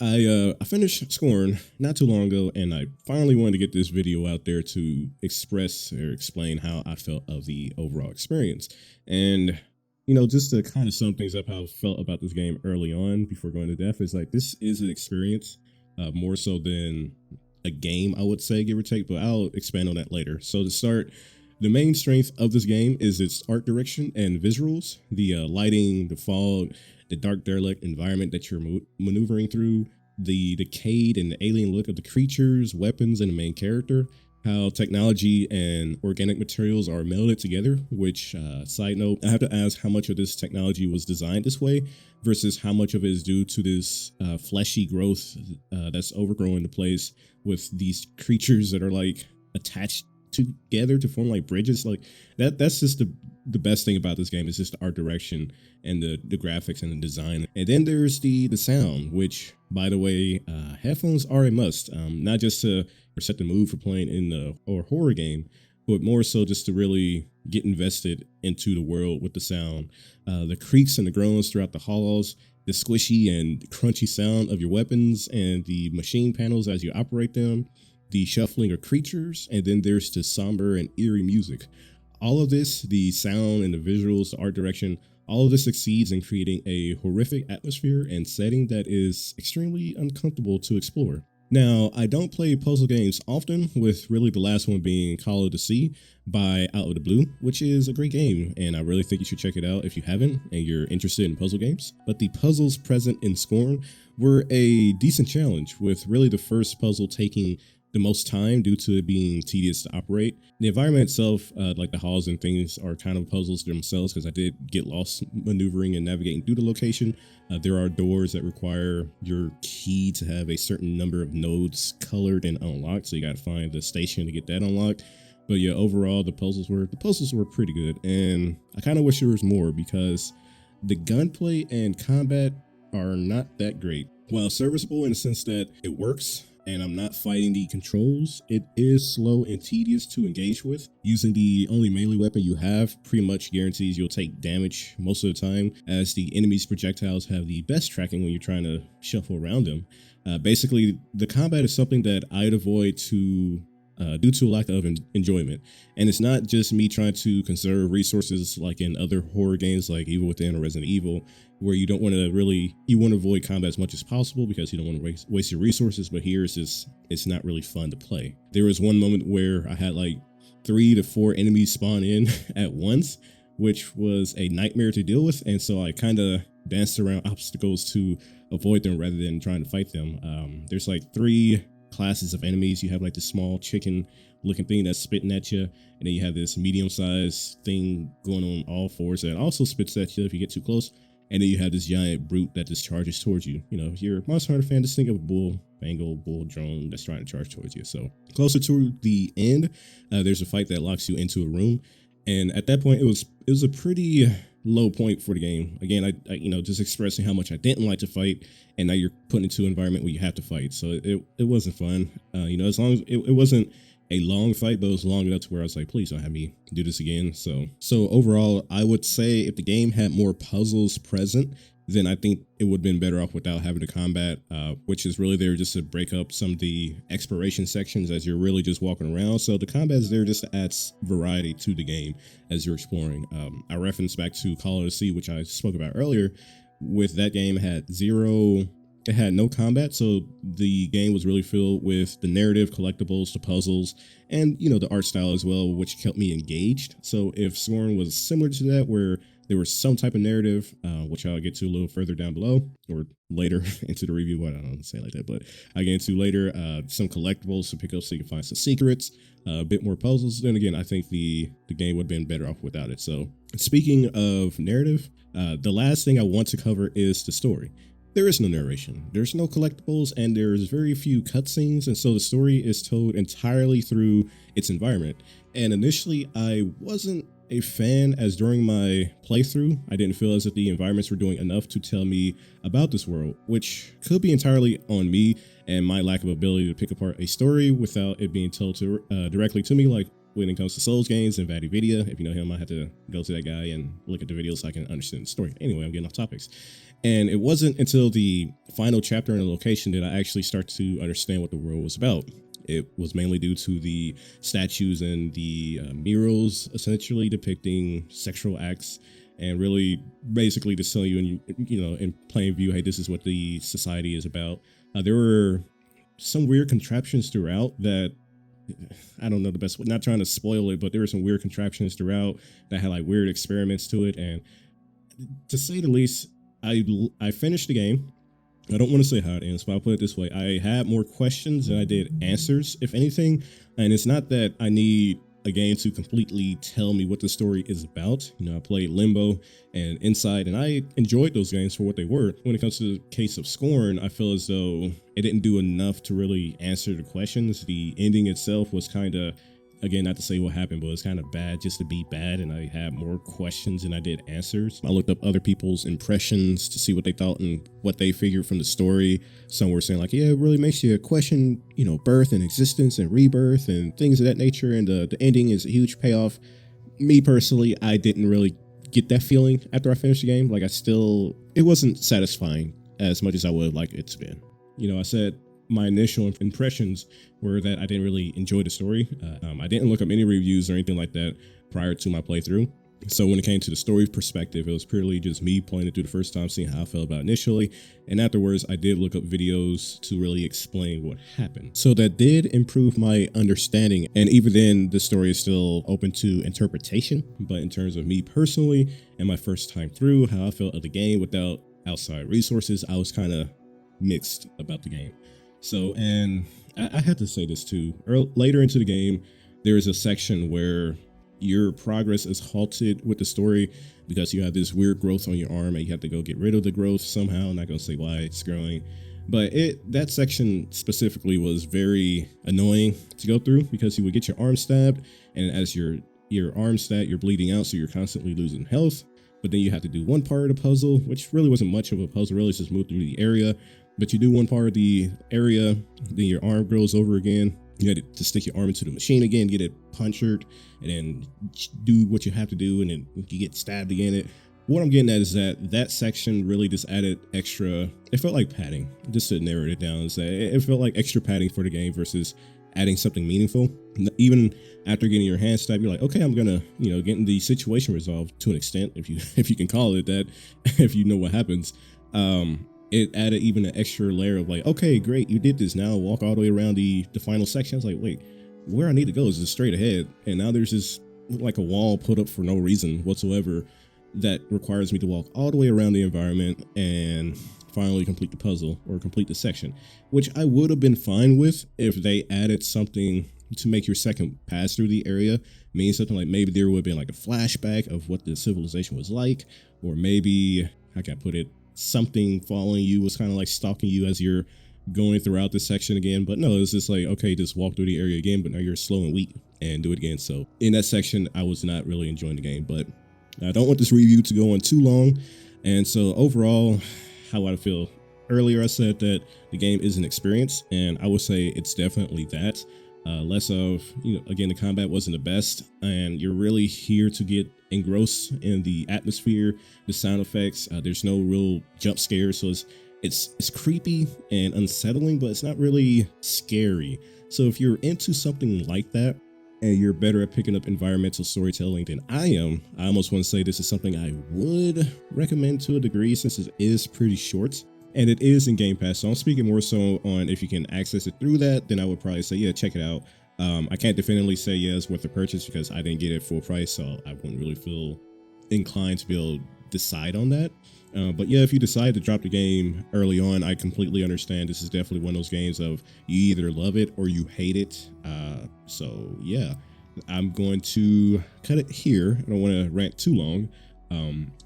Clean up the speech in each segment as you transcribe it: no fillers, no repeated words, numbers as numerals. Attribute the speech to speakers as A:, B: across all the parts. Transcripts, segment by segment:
A: I finished Scorn not too long ago, and I finally wanted to get this video out there to express or explain how I felt of the overall experience. And just to kind of sum things up, how I felt about this game early on before going to death is like this is an experience, more so than a game, I would say, give or take. But I'll expand on that later. So to start, the main strength of this game is its art direction and visuals, the lighting, the fog, the dark, derelict environment that you're maneuvering through, the decayed and the alien look of the creatures, weapons, and the main character, how technology and organic materials are melded together, which, side note, I have to ask how much of this technology was designed this way versus how much of it is due to this fleshy growth that's overgrowing the place with these creatures that are like attached together to form like bridges. Like that's just the best thing about this game is just the art direction and the graphics and the design. And then there's the sound, which, by the way, headphones are a must, not just to set the mood for playing in the or horror game, but more so just to really get invested into the world with the sound. The creaks and the groans throughout the halls, the squishy and crunchy sound of your weapons and the machine panels as you operate them, the shuffling of creatures, and then there's the somber and eerie music. All of this, the sound and the visuals, the art direction, all of this succeeds in creating a horrific atmosphere and setting that is extremely uncomfortable to explore. Now, I don't play puzzle games often, with really the last one being Call of the Sea by Out of the Blue, which is a great game, and I really think you should check it out if you haven't and you're interested in puzzle games. But the puzzles present in Scorn were a decent challenge, with really the first puzzle taking the most time due to it being tedious to operate. The environment itself, like the halls and things, are kind of puzzles themselves because I did get lost maneuvering and navigating through the location. There are doors that require your key to have a certain number of nodes colored and unlocked, so you got to find the station to get that unlocked. But yeah, overall the puzzles were pretty good, and I kind of wish there was more because the gunplay and combat are not that great. While serviceable in the sense that it works, and I'm not fighting the controls, it is slow and tedious to engage with. Using the only melee weapon you have pretty much guarantees you'll take damage most of the time, as the enemy's projectiles have the best tracking when you're trying to shuffle around them. Basically, the combat is something that I'd avoid due to a lack of enjoyment. And it's not just me trying to conserve resources like in other horror games like Evil Within or Resident Evil, where you want to avoid combat as much as possible because you don't want to waste your resources. But here it's not really fun to play. There was one moment where I had like 3 to 4 enemies spawn in at once, which was a nightmare to deal with. And so I kind of danced around obstacles to avoid them rather than trying to fight them. There's like 3 classes of enemies. You have like the small chicken looking thing that's spitting at you, and then you have this medium-sized thing going on all fours that also spits at you if you get too close, and then you have this giant brute that just charges towards you. If you're a Monster Hunter fan, just think of a bull drone that's trying to charge towards you. So closer to the end, there's a fight that locks you into a room, and at that point it was a pretty low point for the game. Again, I just expressing how much I didn't like to fight, and now you're put into an environment where you have to fight. So it wasn't fun. As long as it wasn't a long fight, but it was long enough to where I was like, please don't have me do this again. So overall, I would say if the game had more puzzles present, then I think it would have been better off without having the combat, which is really there just to break up some of the exploration sections as you're really just walking around. So the combat is there just to add variety to the game as you're exploring. I referenced back to Call of the Sea, which I spoke about earlier. With that game, it had no combat, so the game was really filled with the narrative, collectibles, the puzzles, and the art style as well, which kept me engaged. So if Scorn was similar to that, where there was some type of narrative, which I'll get to a little further down below or later into the review. I don't say it like that, but I get into later. Some collectibles to pick up so you can find some secrets, a bit more puzzles. Then again, I think the game would have been better off without it. So speaking of narrative, the last thing I want to cover is the story. There is no narration, there's no collectibles, and there's very few cutscenes, and so the story is told entirely through its environment. And initially, I wasn't a fan, as during my playthrough, I didn't feel as if the environments were doing enough to tell me about this world, which could be entirely on me and my lack of ability to pick apart a story without it being told directly to me. Like, when it comes to Souls games and Vadi Video. If you know him, I had to go to that guy and look at the videos so I can understand the story. Anyway, I'm getting off topics. And it wasn't until the final chapter in the location that I actually start to understand what the world was about. It was mainly due to the statues and the murals essentially depicting sexual acts, and really basically to tell you, in plain view, hey, this is what the society is about. There were some weird contraptions throughout that, I don't know the best way, not trying to spoil it, but there were some weird contraptions throughout that had like weird experiments to it. And to say the least, I finished the game. I don't want to say how it ends, but I'll put it this way. I had more questions than I did answers, if anything. And it's not that I need a game to completely tell me what the story is about. I played Limbo and Inside, and I enjoyed those games for what they were. When it comes to the case of Scorn, I feel as though it didn't do enough to really answer the questions. The ending itself was kind of, again, not to say what happened, but it's kind of bad just to be bad, and I had more questions than I did answers. I looked up other people's impressions to see what they thought and what they figured from the story. Some were saying like, yeah, it really makes you question, birth and existence and rebirth and things of that nature, and the ending is a huge payoff. Me personally, I didn't really get that feeling after I finished the game. Like it wasn't satisfying as much as I would have liked it to be. I said my initial impressions were that I didn't really enjoy the story. I didn't look up any reviews or anything like that prior to my playthrough. So when it came to the story perspective, it was purely just me playing it through the first time, seeing how I felt about it initially. And afterwards, I did look up videos to really explain what happened. So that did improve my understanding. And even then, the story is still open to interpretation. But in terms of me personally and my first time through, how I felt of the game without outside resources, I was kind of mixed about the game. So, and I had to say this too, later into the game, there is a section where your progress is halted with the story because you have this weird growth on your arm and you have to go get rid of the growth somehow. I'm not going to say why it's growing, but that section specifically was very annoying to go through because you would get your arm stabbed, and as your arm stabbed, you're bleeding out, so you're constantly losing health. But then you have to do one part of the puzzle, which really wasn't much of a puzzle, really, it's just move through the area. But you do one part of the area, then your arm grows over again. You had to stick your arm into the machine again, get it punctured, and then do what you have to do, and then you get stabbed again. What I'm getting at is that section really just added extra, it felt like padding, just to narrow it down and say, it felt like extra padding for the game versus adding something meaningful. Even after getting your hand stabbed, you're like, okay, I'm gonna, getting the situation resolved to an extent, if you can call it that, if you know what happens. It added even an extra layer of like, okay, great, you did this. Now walk all the way around the final section. I was like, wait, where I need to go is just straight ahead. And now there's this like a wall put up for no reason whatsoever that requires me to walk all the way around the environment and finally complete the puzzle or complete the section, which I would have been fine with if they added something to make your second pass through the area mean something like maybe there would have been like a flashback of what the civilization was like, or maybe, how can I put it, something following you was kind of like stalking you as you're going throughout this section again. But no, it's just like, okay, just walk through the area again, but now you're slow and weak and do it again. So in that section, I was not really enjoying the game, but I don't want this review to go on too long. And so overall, how I feel. Earlier, I said that the game is an experience, and I would say it's definitely that. Less of, again, the combat wasn't the best, and you're really here to get engrossed in the atmosphere, the sound effects. There's no real jump scares, so it's creepy and unsettling, but it's not really scary. So if you're into something like that, and you're better at picking up environmental storytelling than I am, I almost want to say this is something I would recommend to a degree, since it is pretty short. And it is in Game Pass, so I'm speaking more so on if you can access it through that, then I would probably say, yeah, check it out. I can't definitively say, yeah, it's worth the purchase because I didn't get it full price, so I wouldn't really feel inclined to be able to decide on that. But yeah, if you decide to drop the game early on, I completely understand. This is definitely one of those games of you either love it or you hate it. So yeah, I'm going to cut it here. I don't want to rant too long.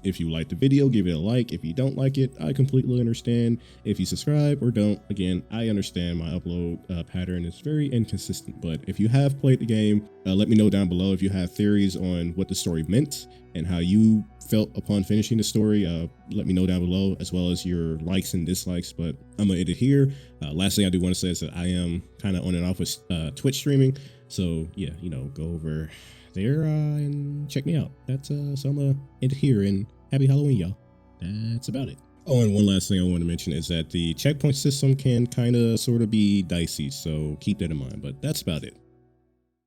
A: If you like the video, give it a like. If you don't like it, I completely understand. If you subscribe or don't, again, I understand my upload pattern is very inconsistent. But if you have played the game, let me know down below if you have theories on what the story meant, and how you felt upon finishing the story. Let me know down below, as well as your likes and dislikes. But I'm gonna end it here. Last thing I do want to say is that I am kind of on and off with Twitch streaming, so yeah, go over there and check me out. That's so I'm gonna end it here, and happy Halloween, y'all. That's about it. Oh, and one last thing I want to mention is that the checkpoint system can kind of sort of be dicey, so keep that in mind. But that's about it.